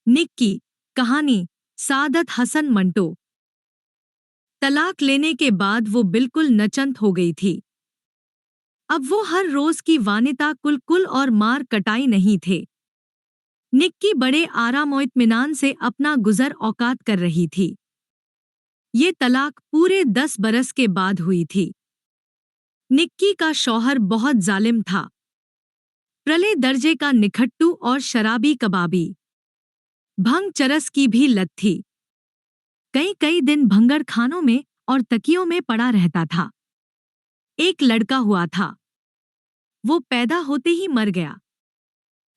निक्की, कहानी, सादत हसन मंटो। तलाक लेने के बाद वो बिल्कुल नचंत हो गई थी। अब वो हर रोज की वानिता कुल और मार कटाई नहीं थे। निक्की बड़े आराम और इत्मीनान से अपना गुजर औकात कर रही थी। ये तलाक पूरे 10 बरस के बाद हुई थी। निक्की का शौहर बहुत जालिम था। प्रले दर्जे का निखट्टू और शराबी कबाबी। भंग चरस की भी लत थी। कई कई दिन भंगर खानों में और तकियों में पड़ा रहता था। एक लड़का हुआ था। वो पैदा होते ही मर गया।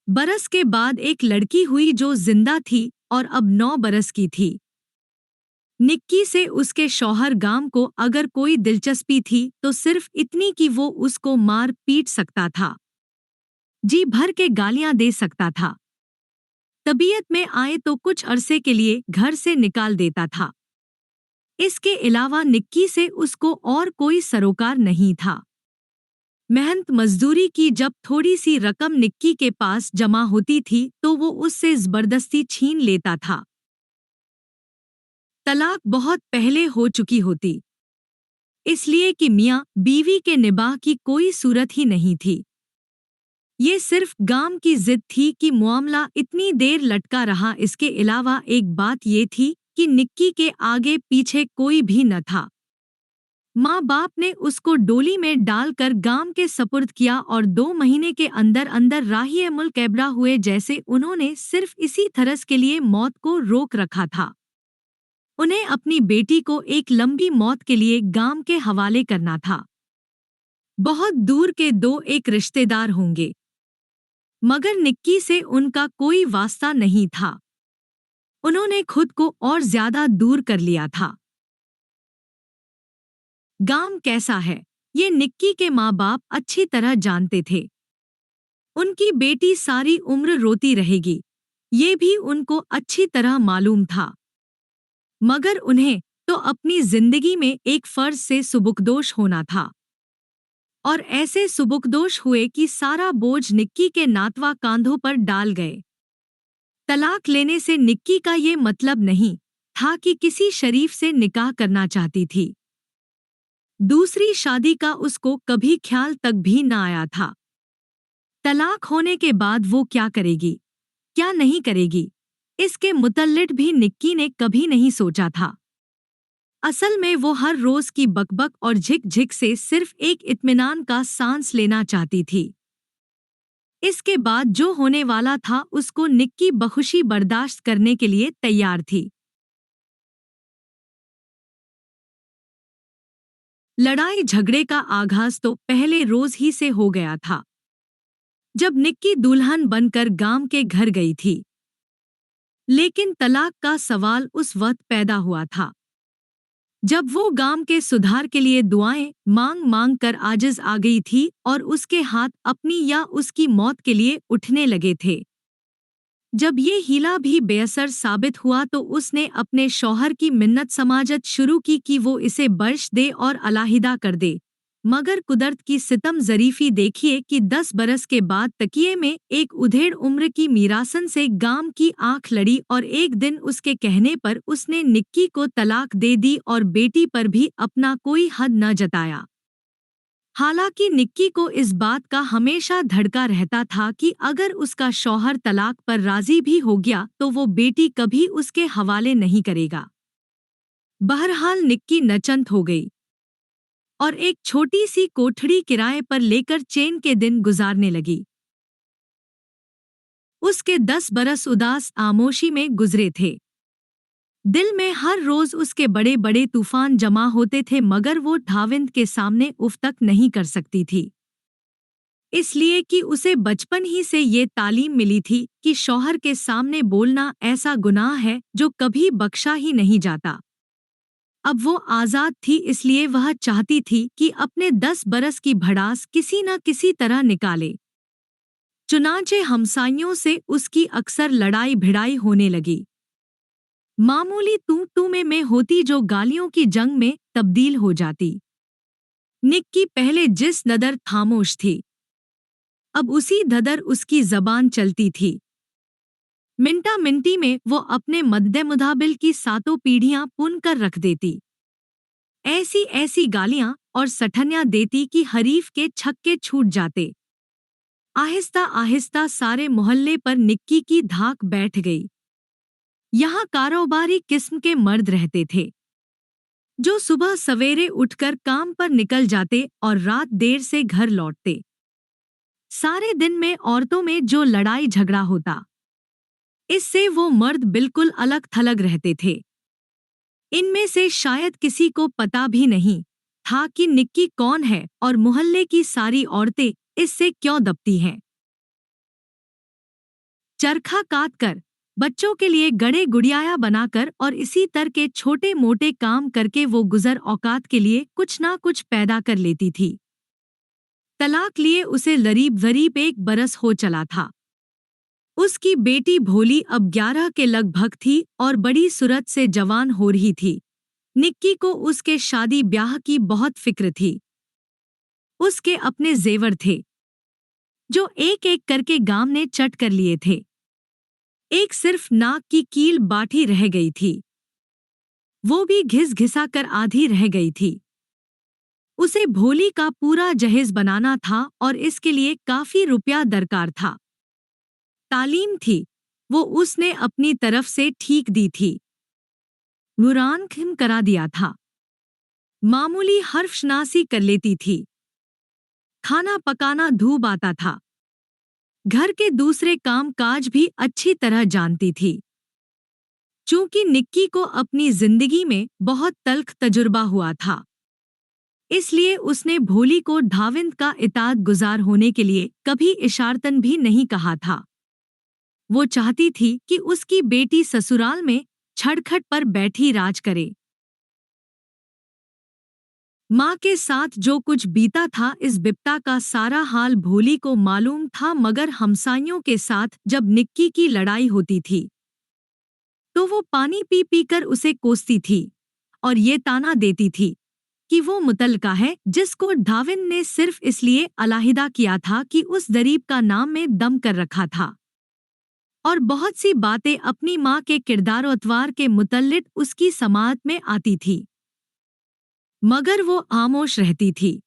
बरस के बाद एक लड़की हुई जो जिंदा थी और अब 9 बरस की थी। निक्की से उसके शौहर गाम को अगर कोई दिलचस्पी थी तो सिर्फ इतनी कि वो उसको मार पीट सकता था, जी भर के गालियां दे सकता था, तबीयत में आए तो कुछ अरसे के लिए घर से निकाल देता था। इसके अलावा निक्की से उसको और कोई सरोकार नहीं था। मेहनत मजदूरी की जब थोड़ी सी रकम निक्की के पास जमा होती थी तो वो उससे जबरदस्ती छीन लेता था। तलाक बहुत पहले हो चुकी होती, इसलिए कि मियाँ बीवी के निबाह की कोई सूरत ही नहीं थी। ये सिर्फ गाम की जिद थी कि मामला इतनी देर लटका रहा। इसके अलावा एक बात ये थी कि निक्की के आगे पीछे कोई भी न था। माँ बाप ने उसको डोली में डालकर गांव के सपुर्द किया और 2 महीने के अंदर अंदर राहिए मुल्क एबरा हुए, जैसे उन्होंने सिर्फ इसी तरस के लिए मौत को रोक रखा था। उन्हें अपनी बेटी को एक लंबी मौत के लिए गांव के हवाले करना था। बहुत दूर के 2 एक रिश्तेदार होंगे, मगर निक्की से उनका कोई वास्ता नहीं था। उन्होंने खुद को और ज्यादा दूर कर लिया था। गांव कैसा है, ये निक्की के माँ बाप अच्छी तरह जानते थे। उनकी बेटी सारी उम्र रोती रहेगी, ये भी उनको अच्छी तरह मालूम था। मगर उन्हें तो अपनी जिंदगी में एक फर्ज से सुबुकदोश होना था, और ऐसे सुबुकदोश हुए कि सारा बोझ निक्की के नातवा कांधों पर डाल गए। तलाक लेने से निक्की का ये मतलब नहीं था कि किसी शरीफ से निकाह करना चाहती थी। दूसरी शादी का उसको कभी ख्याल तक भी न आया था। तलाक होने के बाद वो क्या करेगी, क्या नहीं करेगी, इसके मुतल्लिक भी निक्की ने कभी नहीं सोचा था। असल में वो हर रोज की बकबक और झिक-झिक से सिर्फ एक इत्मीनान का सांस लेना चाहती थी। इसके बाद जो होने वाला था उसको निक्की बखुशी बर्दाश्त करने के लिए तैयार थी। लड़ाई झगड़े का आगाज तो पहले रोज ही से हो गया था, जब निक्की दुल्हन बनकर गांव के घर गई थी। लेकिन तलाक का सवाल उस वक्त पैदा हुआ था जब वो गांव के सुधार के लिए दुआएं मांग मांग कर आजिज आ गई थी और उसके हाथ अपनी या उसकी मौत के लिए उठने लगे थे। जब ये हीला भी बेअसर साबित हुआ तो उसने अपने शौहर की मिन्नत समाजत शुरू की कि वो इसे बख्श दे और अलहदा कर दे। मगर कुदरत की सितम ज़रीफ़ी देखिए कि 10 बरस के बाद तकिए में एक उधेड़ उम्र की मीरासन से गाम की आंख लड़ी और एक दिन उसके कहने पर उसने निक्की को तलाक दे दी और बेटी पर भी अपना कोई हद न जताया। हालांकि निक्की को इस बात का हमेशा धड़का रहता था कि अगर उसका शौहर तलाक पर राजी भी हो गया तो वो बेटी कभी उसके हवाले नहीं करेगा। बहरहाल निक्की नचंत हो गई और एक छोटी सी कोठड़ी किराए पर लेकर चैन के दिन गुजारने लगी। उसके 10 बरस उदास आमोशी में गुजरे थे। दिल में हर रोज उसके बड़े बड़े तूफान जमा होते थे, मगर वो ठाविंद के सामने उफ तक नहीं कर सकती थी। इसलिए कि उसे बचपन ही से ये तालीम मिली थी कि शौहर के सामने बोलना ऐसा गुनाह है जो कभी बख्शा ही नहीं जाता। अब वो आज़ाद थी, इसलिए वह चाहती थी कि अपने 10 बरस की भड़ास किसी न किसी तरह निकाले। चुनांचे हमसाइयों से उसकी अक्सर लड़ाई भिड़ाई होने लगी। मामूली तू में होती जो गालियों की जंग में तब्दील हो जाती। निक्की पहले जिस नदर खामोश थी, अब उसी धदर उसकी जबान चलती थी। मिनटा मिनटी में वो अपने मद्दे मुदाबिल की सातों पीढ़ियां पुन कर रख देती। ऐसी ऐसी गालियां और सठनियां देती कि हरीफ के छक्के छूट जाते। आहिस्ता आहिस्ता सारे मोहल्ले पर निक्की की धाक बैठ गई। यहाँ कारोबारी किस्म के मर्द रहते थे, जो सुबह सवेरे उठकर काम पर निकल जाते और रात देर से घर लौटते। सारे दिन में औरतों में जो लड़ाई झगड़ा होता, इससे वो मर्द बिल्कुल अलग थलग रहते थे। इनमें से शायद किसी को पता भी नहीं था कि निक्की कौन है और मोहल्ले की सारी औरतें इससे क्यों दबती हैं। चरखा काट कर, बच्चों के लिए गड़े गुड़ियाया बनाकर और इसी तरह के छोटे मोटे काम करके वो गुजर औकात के लिए कुछ ना कुछ पैदा कर लेती थी। तलाक लिए उसे करीब करीब 1 बरस हो चला था। उसकी बेटी भोली अब 11 के लगभग थी और बड़ी सूरत से जवान हो रही थी। निक्की को उसके शादी ब्याह की बहुत फिक्र थी। उसके अपने जेवर थे, जो एक एक करके गांव ने चट कर लिए थे। एक सिर्फ नाक की कील बाठी रह गई थी, वो भी घिस घिसा कर आधी रह गई थी। उसे भोली का पूरा जहेज बनाना था और इसके लिए काफी रुपया दरकार था। तालीम थी, वो उसने अपनी तरफ से ठीक दी थी। कुरान खिम करा दिया था। मामूली हर्फशनासी कर लेती थी। खाना पकाना धूप आता था। घर के दूसरे काम काज भी अच्छी तरह जानती थी। चूंकि निक्की को अपनी जिंदगी में बहुत तल्ख तजुर्बा हुआ था, इसलिए उसने भोली को ढाविंद का इताअत गुजार होने के लिए कभी इशारतन भी नहीं कहा था। वो चाहती थी कि उसकी बेटी ससुराल में छड़खट पर बैठी राज करे। माँ के साथ जो कुछ बीता था, इस बिपता का सारा हाल भोली को मालूम था, मगर हमसाइयों के साथ जब निक्की की लड़ाई होती थी तो वो पानी पी पी कर उसे कोसती थी और ये ताना देती थी कि वो मुतल्लका है, जिसको ढाविन ने सिर्फ इसलिए अलहदा किया था कि उस गरीब का नाम में दम कर रखा था। और बहुत सी बातें अपनी माँ के किरदार अतवार के मुतल्लिक उसकी समाअत में आती थी, मगर वो खामोश रहती थी।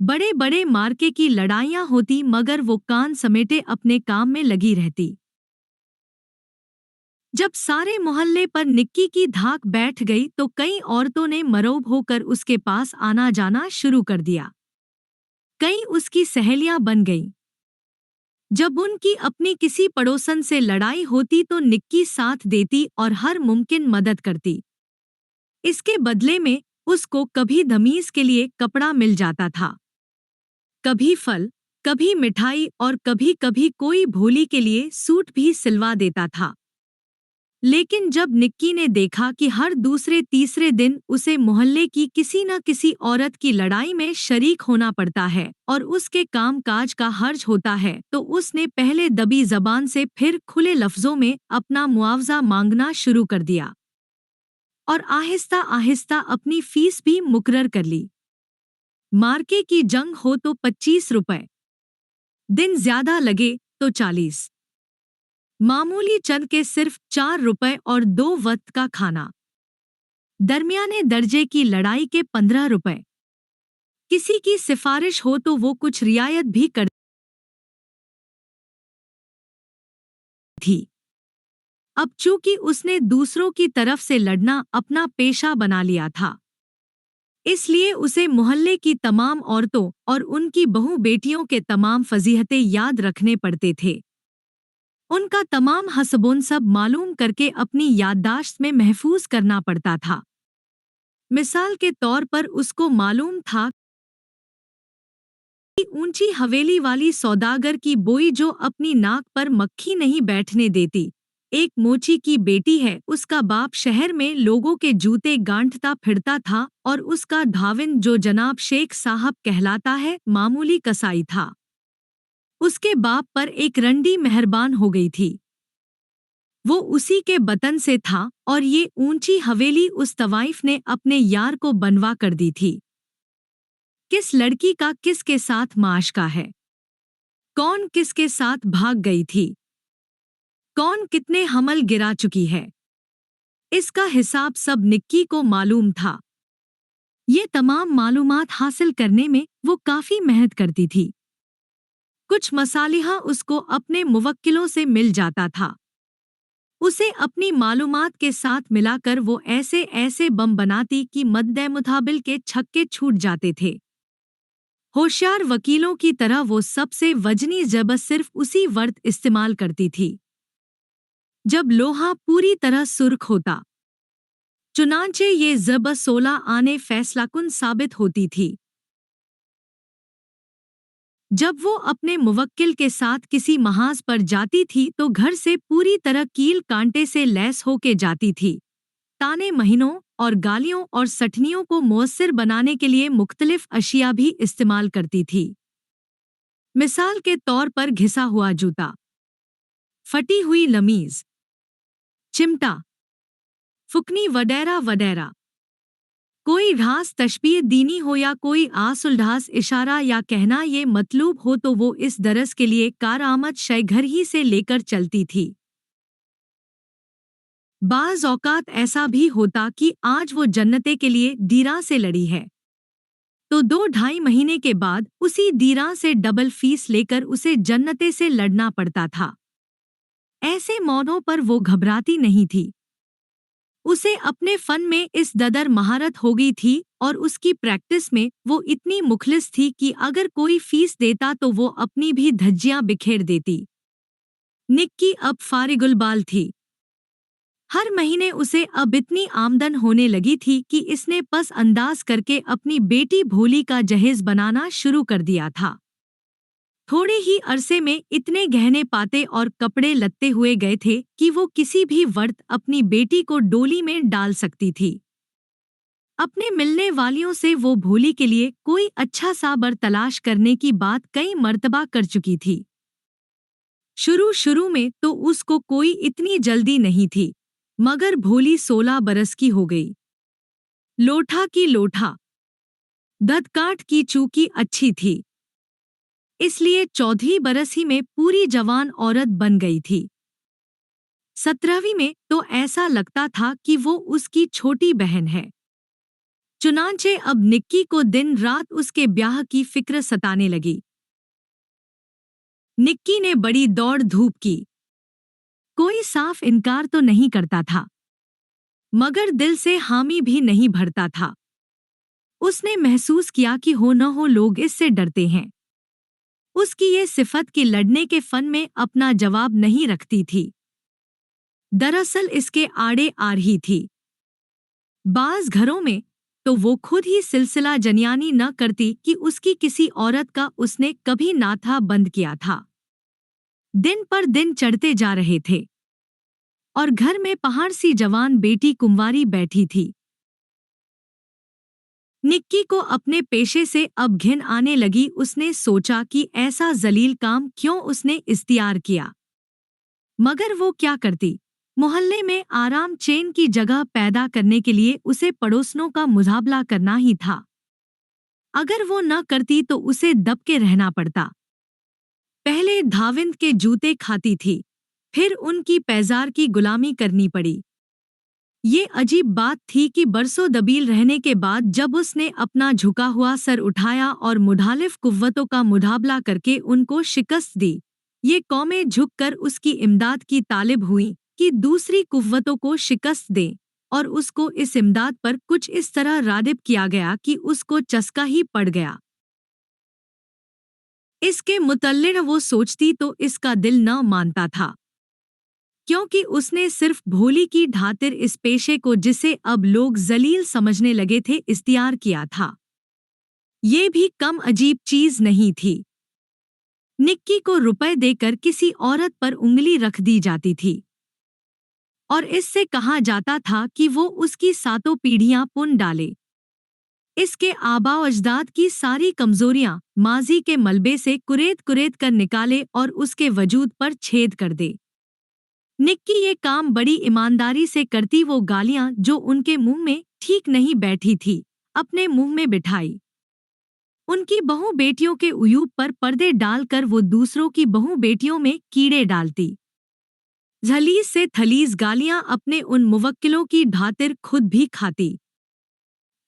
बड़े बड़े मार्के की लड़ाइयाँ होती, मगर वो कान समेटे अपने काम में लगी रहती। जब सारे मोहल्ले पर निक्की की धाक बैठ गई तो कई औरतों ने मरोब होकर उसके पास आना जाना शुरू कर दिया। कई उसकी सहेलियां बन गईं। जब उनकी अपनी किसी पड़ोसन से लड़ाई होती तो निक्की साथ देती और हर मुमकिन मदद करती। इसके बदले में उसको कभी तमीज़ के लिए कपड़ा मिल जाता था, कभी फल, कभी मिठाई और कभी कभी कोई भोली के लिए सूट भी सिलवा देता था। लेकिन जब निक्की ने देखा कि हर दूसरे तीसरे दिन उसे मोहल्ले की किसी न किसी औरत की लड़ाई में शरीक होना पड़ता है और उसके काम काज का हर्ज होता है, तो उसने पहले दबी जबान से फिर खुले लफ्जों में अपना मुआवजा मांगना शुरू कर दिया और आहिस्ता आहिस्ता अपनी फीस भी मुकर्रर कर ली। मार्के की जंग हो तो 25 रुपए, दिन ज्यादा लगे तो 40, मामूली चंद के सिर्फ 4 रुपए और 2 वक्त का खाना। दरमियाने दर्जे की लड़ाई के 15 रुपए। किसी की सिफारिश हो तो वो कुछ रियायत भी कर थी। अब चूंकि उसने दूसरों की तरफ से लड़ना अपना पेशा बना लिया था, इसलिए उसे मोहल्ले की तमाम औरतों और उनकी बहू बेटियों के तमाम फजीहतें याद रखने पड़ते थे। उनका तमाम हसबुन सब मालूम करके अपनी याददाश्त में महफूज करना पड़ता था। मिसाल के तौर पर उसको मालूम था कि ऊंची हवेली वाली सौदागर की बोई जो अपनी नाक पर मक्खी नहीं बैठने देती, एक मोची की बेटी है। उसका बाप शहर में लोगों के जूते गांठता फिरता था और उसका ढाविन जो जनाब शेख साहब कहलाता है, मामूली कसाई था। उसके बाप पर एक रंडी मेहरबान हो गई थी, वो उसी के बतन से था और ये ऊंची हवेली उस तवाइफ ने अपने यार को बनवा कर दी थी। किस लड़की का किसके साथ माशका है, कौन किसके साथ भाग गई थी, कौन कितने हमल गिरा चुकी है, इसका हिसाब सब निक्की को मालूम था। ये तमाम मालूमात हासिल करने में वो काफी मेहनत करती थी। कुछ मसालिहा उसको अपने मुवक्किलों से मिल जाता था। उसे अपनी मालूमात के साथ मिलाकर वो ऐसे ऐसे बम बनाती कि मद्दे मुताबिल के छक्के छूट जाते थे। होशियार वकीलों की तरह वो सबसे वजनी जबर सिर्फ उसी वक्त इस्तेमाल करती थी जब लोहा पूरी तरह सुर्ख होता। चुनांचे ये जबर 16 आने फैसलाकुन साबित होती थी। जब वो अपने मुवक्किल के साथ किसी महाज पर जाती थी तो घर से पूरी तरह कील कांटे से लैस होके जाती थी। ताने महीनों और गालियों और सठनियों को मुअस्सिर बनाने के लिए मुख्तलिफ अशिया भी इस्तेमाल करती थी। मिसाल के तौर पर घिसा हुआ जूता, फटी हुई लमीज, चिमटा, फुकनी वगैरह वगैरह। कोई ढास तशबीह दीनी हो या कोई आसुलढास इशारा या कहना ये मतलूब हो तो वो इस दरस के लिए कारआमद शय घर ही से लेकर चलती थी। बाज़ औकात ऐसा भी होता कि आज वो जन्नते के लिए दीरा से लड़ी है तो 2-2.5 महीने के बाद उसी दीरा से डबल फीस लेकर उसे जन्नते से लड़ना पड़ता था। ऐसे मौकों पर वो घबराती नहीं थी। उसे अपने फन में इस कदर महारत हो गई थी और उसकी प्रैक्टिस में वो इतनी मुखलिस थी कि अगर कोई फीस देता तो वो अपनी भी धज्जियां बिखेर देती। निक्की अब फारिगुल-बाल थी। हर महीने उसे अब इतनी आमदन होने लगी थी कि इसने पस अंदाज करके अपनी बेटी भोली का जहेज बनाना शुरू कर दिया था। थोड़े ही अरसे में इतने गहने पाते और कपड़े लत्ते हुए गए थे कि वो किसी भी वक्त अपनी बेटी को डोली में डाल सकती थी। अपने मिलने वालियों से वो भोली के लिए कोई अच्छा सा बर तलाश करने की बात कई मर्तबा कर चुकी थी। शुरू में तो उसको कोई इतनी जल्दी नहीं थी, मगर भोली 16 बरस की हो गई। लोठा की लोठा, ददकाठ की चूकी अच्छी थी, इसलिए 14 बरस ही में पूरी जवान औरत बन गई थी। 17वीं में तो ऐसा लगता था कि वो उसकी छोटी बहन है। चुनांचे अब निक्की को दिन रात उसके ब्याह की फिक्र सताने लगी। निक्की ने बड़ी दौड़ धूप की। कोई साफ इनकार तो नहीं करता था, मगर दिल से हामी भी नहीं भरता था। उसने महसूस किया कि हो न हो लोग इससे डरते हैं। उसकी ये सिफत कि लड़ने के फन में अपना जवाब नहीं रखती थी, दरअसल इसके आड़े आ रही थी। बाज़ घरों में तो वो खुद ही सिलसिला जनियानी न करती कि उसकी किसी औरत का उसने कभी नाथा बंद किया था। दिन पर दिन चढ़ते जा रहे थे और घर में पहाड़ सी जवान बेटी कुंवारी बैठी थी। निक्की को अपने पेशे से अब घिन आने लगी। उसने सोचा कि ऐसा जलील काम क्यों उसने इख्तियार किया, मगर वो क्या करती। मोहल्ले में आराम चैन की जगह पैदा करने के लिए उसे पड़ोसनों का मुकाबला करना ही था। अगर वो न करती तो उसे दब के रहना पड़ता। पहले धाविंद के जूते खाती थी, फिर उनकी पैजार की गुलामी करनी पड़ी। ये अजीब बात थी कि बरसों दबील रहने के बाद जब उसने अपना झुका हुआ सर उठाया और मुखालिफ कुव्वतों का मुकाबला करके उनको शिकस्त दी, ये कौमें झुककर उसकी इमदाद की तालिब हुई कि दूसरी कुव्वतों को शिकस्त दें, और उसको इस इमदाद पर कुछ इस तरह रादिब किया गया कि उसको चस्का ही पड़ गया। इसके मुतल्लिक़ वो सोचती तो इसका दिल न मानता था, क्योंकि उसने सिर्फ भोली की ढातिर इस पेशे को, जिसे अब लोग जलील समझने लगे थे, इख्तियार किया था। ये भी कम अजीब चीज नहीं थी। निक्की को रुपए देकर किसी औरत पर उंगली रख दी जाती थी और इससे कहा जाता था कि वो उसकी सातों पीढ़ियां पुन डाले, इसके आबा अजदाद की सारी कमजोरियां माजी के मलबे से कुरेद कुरेद कर निकाले और उसके वजूद पर छेद कर दे। निक्की ये काम बड़ी ईमानदारी से करती। वो गालियां जो उनके मुंह में ठीक नहीं बैठी थी, अपने मुंह में बिठाई। उनकी बहू बेटियों के उयूब पर पर्दे डालकर वो दूसरों की बहू बेटियों में कीड़े डालती। झलीस से थलीस गालियां अपने उन मुवक्किलों की ढातिर खुद भी खाती।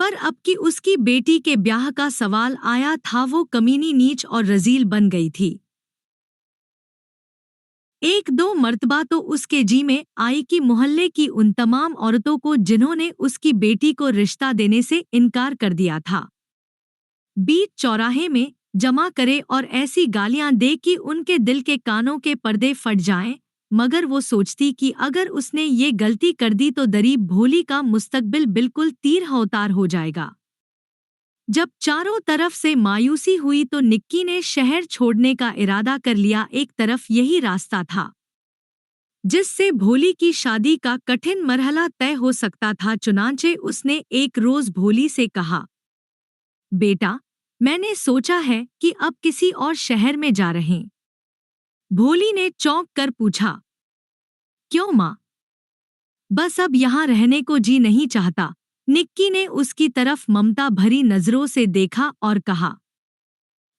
पर अब कि उसकी बेटी के ब्याह का सवाल आया था, वो कमीनी, नीच और रजील बन गई थी। एक दो मर्तबा तो उसके जी में आई कि मोहल्ले की उन तमाम औरतों को जिन्होंने उसकी बेटी को रिश्ता देने से इनकार कर दिया था, बीच चौराहे में जमा करे और ऐसी गालियां दे कि उनके दिल के कानों के पर्दे फट जाएं। मगर वो सोचती कि अगर उसने ये गलती कर दी तो दरीब भोली का मुस्तकबिल बिल्कुल तीर-हो-तार हो जाएगा। जब चारों तरफ से मायूसी हुई तो निक्की ने शहर छोड़ने का इरादा कर लिया। एक तरफ यही रास्ता था जिससे भोली की शादी का कठिन मरहला तय हो सकता था। चुनांचे उसने एक रोज भोली से कहा, बेटा, मैंने सोचा है कि अब किसी और शहर में जा रहे। भोली ने चौंक कर पूछा, क्यों माँ? बस अब यहाँ रहने को जी नहीं चाहता। निक्की ने उसकी तरफ ममता भरी नजरों से देखा और कहा,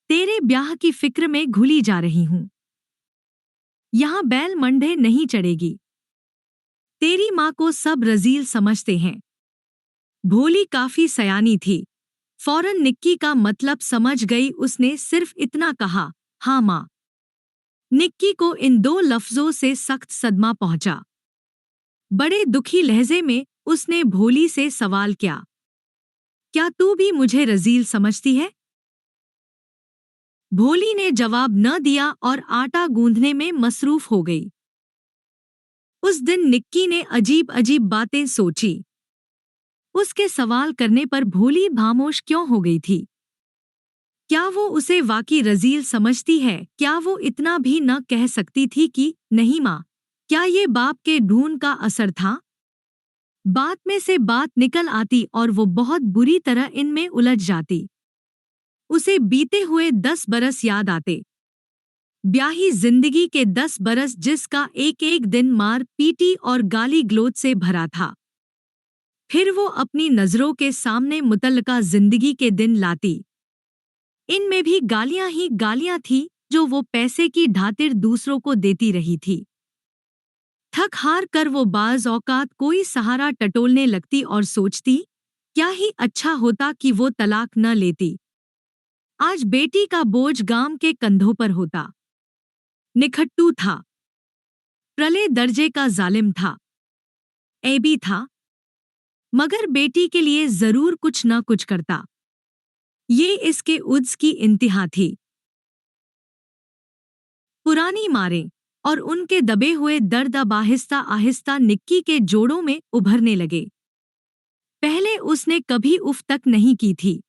तेरे ब्याह की फिक्र में घुली जा रही हूँ। यहाँ बैल मंडे नहीं चढ़ेगी। तेरी माँ को सब रजील समझते हैं। भोली काफी सयानी थी, फौरन निक्की का मतलब समझ गई। उसने सिर्फ इतना कहा, हाँ माँ। निक्की को इन दो लफ्जों से सख्त सदमा पहुंचा। बड़े दुखी लहजे में उसने भोली से सवाल किया, क्या तू भी मुझे रजील समझती है? भोली ने जवाब न दिया और आटा गूंदने में मसरूफ हो गई। उस दिन निक्की ने अजीब अजीब बातें सोची। उसके सवाल करने पर भोली खामोश क्यों हो गई थी? क्या वो उसे वाकई रजील समझती है? क्या वो इतना भी न कह सकती थी कि नहीं माँ? क्या ये बाप के ढूंढ का असर था? बात में से बात निकल आती और वो बहुत बुरी तरह इनमें उलझ जाती। उसे बीते हुए 10 बरस याद आते, ब्याही जिंदगी के 10 बरस जिसका एक एक दिन मार पीटी और गाली गलौज से भरा था। फिर वो अपनी नजरों के सामने मुतल्लका जिंदगी के दिन लाती। इनमें भी गालियां ही गालियां थी जो वो पैसे की ढातिर दूसरों को देती रही थी। थक हार कर वो बाज औकात कोई सहारा टटोलने लगती और सोचती, क्या ही अच्छा होता कि वो तलाक न लेती। आज बेटी का बोझ गांव के कंधों पर होता। निखट्टू था, प्रलय दर्जे का जालिम था, ऐबी था, मगर बेटी के लिए जरूर कुछ न कुछ करता। ये इसके उद्स की इंतहा थी। पुरानी मारें और उनके दबे हुए दर्द अब आहिस्ता आहिस्ता निक्की के जोड़ों में उभरने लगे। पहले उसने कभी उफ तक नहीं की थी,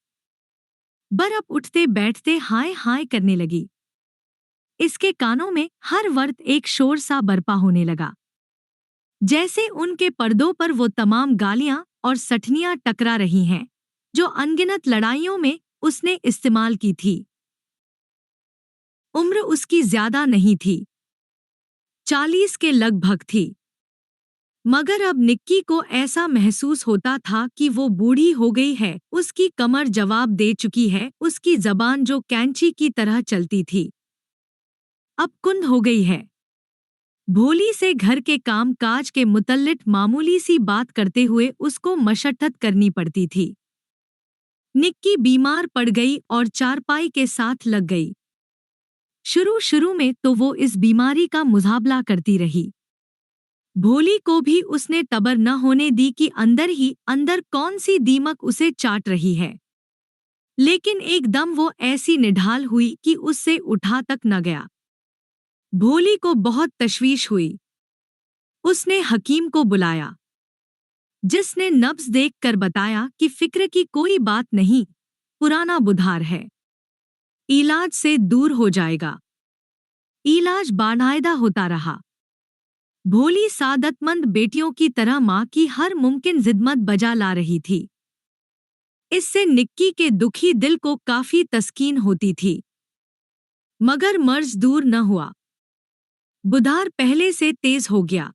पर अब उठते बैठते हाय हाय करने लगी। इसके कानों में हर वक्त एक शोर सा बरपा होने लगा, जैसे उनके पर्दों पर वो तमाम गालियां और सठनियां टकरा रही हैं जो अनगिनत लड़ाइयों में उसने इस्तेमाल की थी। उम्र उसकी ज्यादा नहीं थी, 40 के लगभग थी, मगर अब निक्की को ऐसा महसूस होता था कि वो बूढ़ी हो गई है। उसकी कमर जवाब दे चुकी है, उसकी जबान जो कैंची की तरह चलती थी अब कुंद हो गई है। भोली से घर के काम काज के मुतल्लिक मामूली सी बात करते हुए उसको मशक्कत करनी पड़ती थी। निक्की बीमार पड़ गई और चारपाई के साथ लग गई। शुरू शुरू में तो वो इस बीमारी का मुकाबला करती रही। भोली को भी उसने तबर न होने दी कि अंदर ही अंदर कौन सी दीमक उसे चाट रही है। लेकिन एकदम वो ऐसी निढाल हुई कि उससे उठा तक न गया। भोली को बहुत तशवीश हुई। उसने हकीम को बुलाया, जिसने नब्ज देखकर बताया कि फिक्र की कोई बात नहीं, पुराना बुधार है, इलाज से दूर हो जाएगा। इलाज बाकायदा होता रहा। भोली सादतमंद बेटियों की तरह माँ की हर मुमकिन जिद्मत बजा ला रही थी। इससे निक्की के दुखी दिल को काफी तस्कीन होती थी। मगर मर्ज दूर न हुआ। बुधार पहले से तेज हो गया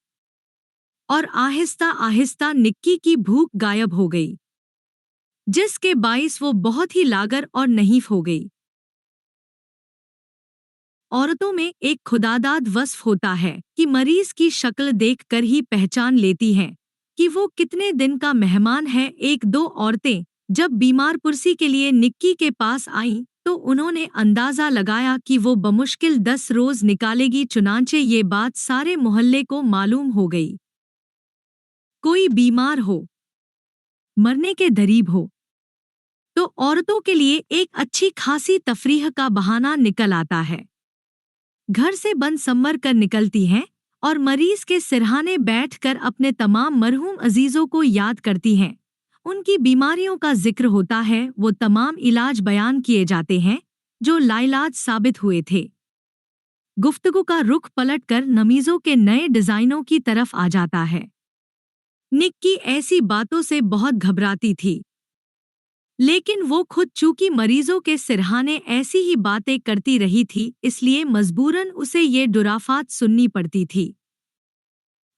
और आहिस्ता आहिस्ता निक्की की भूख गायब हो गई, जिसके बाइस वो बहुत ही लागर और नहीफ हो गई। औरतों में एक खुदादाद वस्फ होता है कि मरीज की शक्ल देखकर ही पहचान लेती हैं कि वो कितने दिन का मेहमान है। एक दो औरतें जब बीमार पुरसी के लिए निक्की के पास आईं, तो उन्होंने अंदाजा लगाया कि वो बमुश्किल 10 रोज निकालेगी। चुनांचे ये बात सारे मोहल्ले को मालूम हो गई। कोई बीमार हो, मरने के दरीब हो, तो औरतों के लिए एक अच्छी खासी तफरीह का बहाना निकल आता है। घर से बंद सम्मर कर निकलती हैं और मरीज के सिरहाने बैठकर अपने तमाम मरहूम अजीजों को याद करती हैं। उनकी बीमारियों का जिक्र होता है, वो तमाम इलाज बयान किए जाते हैं जो लाइलाज साबित हुए थे। गुफ्तगू का रुख पलटकर नमीजों के नए डिजाइनों की तरफ आ जाता है। निक्की ऐसी बातों से बहुत घबराती थी, लेकिन वो खुद चूंकि मरीजों के सिरहाने ऐसी ही बातें करती रही थी, इसलिए मजबूरन उसे ये दुराफात सुननी पड़ती थी।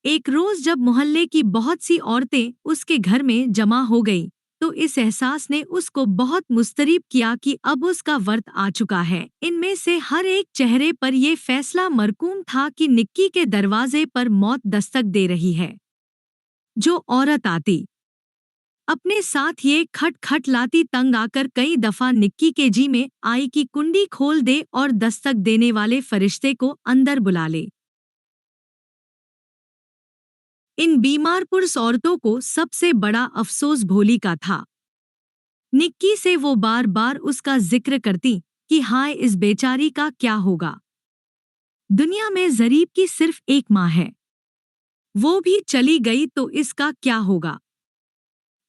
एक रोज जब मोहल्ले की बहुत सी औरतें उसके घर में जमा हो गईं, तो इस एहसास ने उसको बहुत मुस्तरिब किया कि अब उसका वक्त आ चुका है। इनमें से हर एक चेहरे पर यह फैसला मरकूम था कि निक्की के दरवाजे पर मौत दस्तक दे रही है। जो औरत आती, अपने साथ ये खट लाती, तंग आकर कई दफा निक्की के जी में आई कि कुंडी खोल दे और दस्तक देने वाले फरिश्ते को अंदर बुला ले। इन बीमार पुरुष औरतों को सबसे बड़ा अफसोस भोली का था। निक्की से वो बार बार उसका जिक्र करती कि हाय इस बेचारी का क्या होगा। दुनिया में जरीब की सिर्फ एक माँ है, वो भी चली गई तो इसका क्या होगा।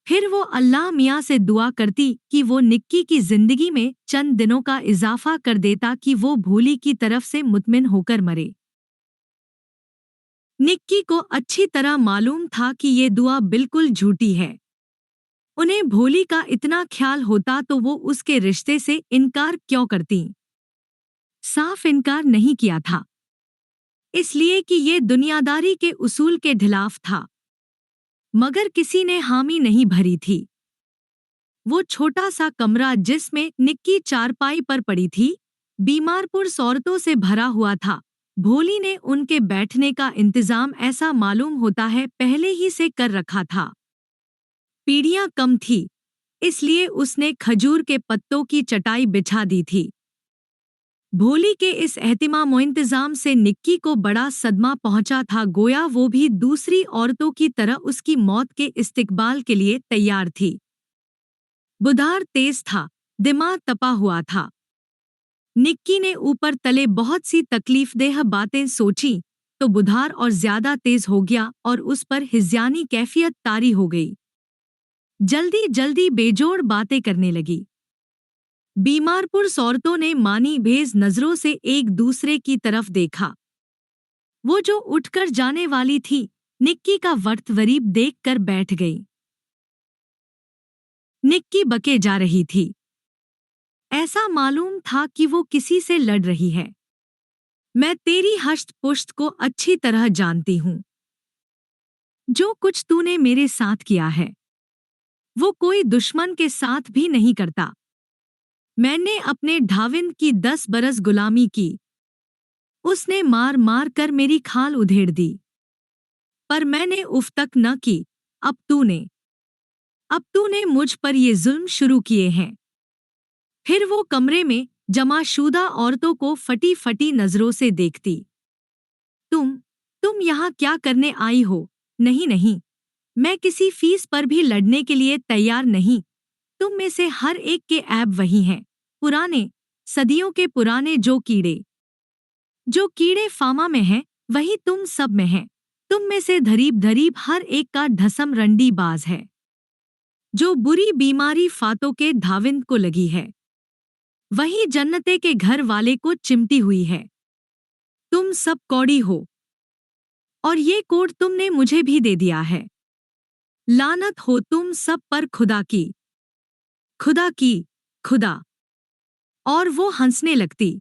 फिर वो अल्लाह मियाँ से दुआ करती कि वो निक्की की जिंदगी में चंद दिनों का इजाफा कर देता कि वो भोली की तरफ से मुतमिन होकर मरे। निक्की को अच्छी तरह मालूम था कि ये दुआ बिल्कुल झूठी है। उन्हें भोली का इतना ख्याल होता तो वो उसके रिश्ते से इनकार क्यों करती। साफ इनकार नहीं किया था, इसलिए कि ये दुनियादारी के उसूल के खिलाफ था, मगर किसी ने हामी नहीं भरी थी। वो छोटा सा कमरा जिसमें निक्की चारपाई पर पड़ी थी, बीमार पुरुष औरतों से भरा हुआ था। भोली ने उनके बैठने का इंतजाम ऐसा मालूम होता है पहले ही से कर रखा था। पीढ़ियां कम थी, इसलिए उसने खजूर के पत्तों की चटाई बिछा दी थी। भोली के इस एहतिमाम व इंतजाम से निक्की को बड़ा सदमा पहुंचा था, गोया वो भी दूसरी औरतों की तरह उसकी मौत के इस्तिकबाल के लिए तैयार थी। बुधार तेज था, दिमाग तपा हुआ था। निक्की ने ऊपर तले बहुत सी तकलीफदेह बातें सोची तो बुधार और ज्यादा तेज हो गया और उस पर हिज़्यानी कैफियत तारी हो गई। जल्दी जल्दी बेजोड़ बातें करने लगी। बीमार पुरुष औरतों ने मानी भेज नजरों से एक दूसरे की तरफ देखा। वो जो उठकर जाने वाली थी, निक्की का वक्त वरीब देखकर बैठ गई। निक्की बके जा रही थी। ऐसा मालूम था कि वो किसी से लड़ रही है। मैं तेरी हष्ट पुष्ट को अच्छी तरह जानती हूँ। जो कुछ तूने मेरे साथ किया है, वो कोई दुश्मन के साथ भी नहीं करता। मैंने अपने ढाविंद की 10 बरस गुलामी की। उसने मार मार कर मेरी खाल उधेड़ दी, पर मैंने उफ तक न की। अब तूने मुझ पर ये जुल्म शुरू किए हैं। फिर वो कमरे में जमाशुदा औरतों को फटी फटी नजरों से देखती। तुम यहाँ क्या करने आई हो? नहीं नहीं, मैं किसी फीस पर भी लड़ने के लिए तैयार नहीं। तुम में से हर एक के ऐब वही हैं, पुराने, सदियों के पुराने। जो कीड़े फामा में हैं, वही तुम सब में हैं। तुम में से धरीब धरीब हर एक का ढसम रंडी बाज है। जो बुरी बीमारी फातों के धाविंद को लगी है, वही जन्नते के घर वाले को चिमटी हुई है। तुम सब कौड़ी हो, और ये कोड तुमने मुझे भी दे दिया है। लानत हो तुम सब पर खुदा की, खुदा। और वो हंसने लगती।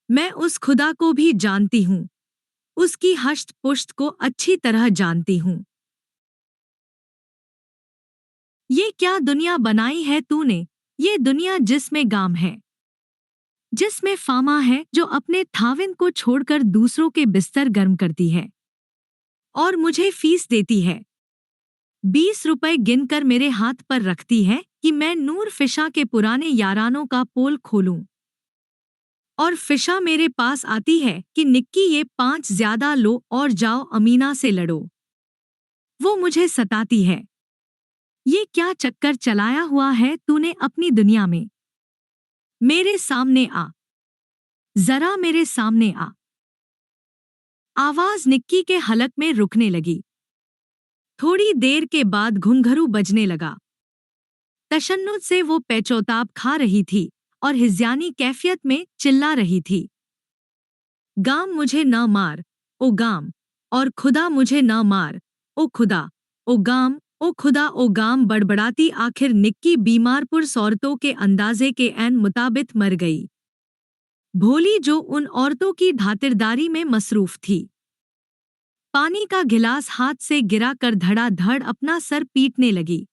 मैं उस खुदा को भी जानती हूँ, उसकी हष्ट पुष्ट को अच्छी तरह जानती हूँ। ये क्या दुनिया बनाई है तूने, ये दुनिया जिसमें गाम है, जिसमें फामा है जो अपने थाविन को छोड़कर दूसरों के बिस्तर गर्म करती है और मुझे फीस देती है। 20 रुपए गिनकर मेरे हाथ पर रखती है कि मैं नूर फिशा के पुराने यारानों का पोल खोलूं। और फिशा मेरे पास आती है कि निक्की ये 5 ज्यादा लो और जाओ अमीना से लड़ो। वो मुझे सताती है। ये क्या चक्कर चलाया हुआ है तूने अपनी दुनिया में? मेरे सामने आ, जरा मेरे सामने आ। आवाज निक्की के हलक में रुकने लगी। थोड़ी देर के बाद घुंघरू बजने लगा। तशन्नुद से वो पेचौताब खा रही थी और हिज़्यानी कैफियत में चिल्ला रही थी। गाम मुझे न मार, ओ गाम, और खुदा मुझे न मार, ओ खुदा, ओ गाम, ओ खुदा ओ गाम बड़बड़ाती आखिर निक्की बीमारपुर औरतों के अंदाजे के ऐन मुताबिक मर गई। भोली जो उन औरतों की धातिरदारी में मसरूफ थी। पानी का गिलास हाथ से गिरा कर धड़ाधड़ अपना सर पीटने लगी।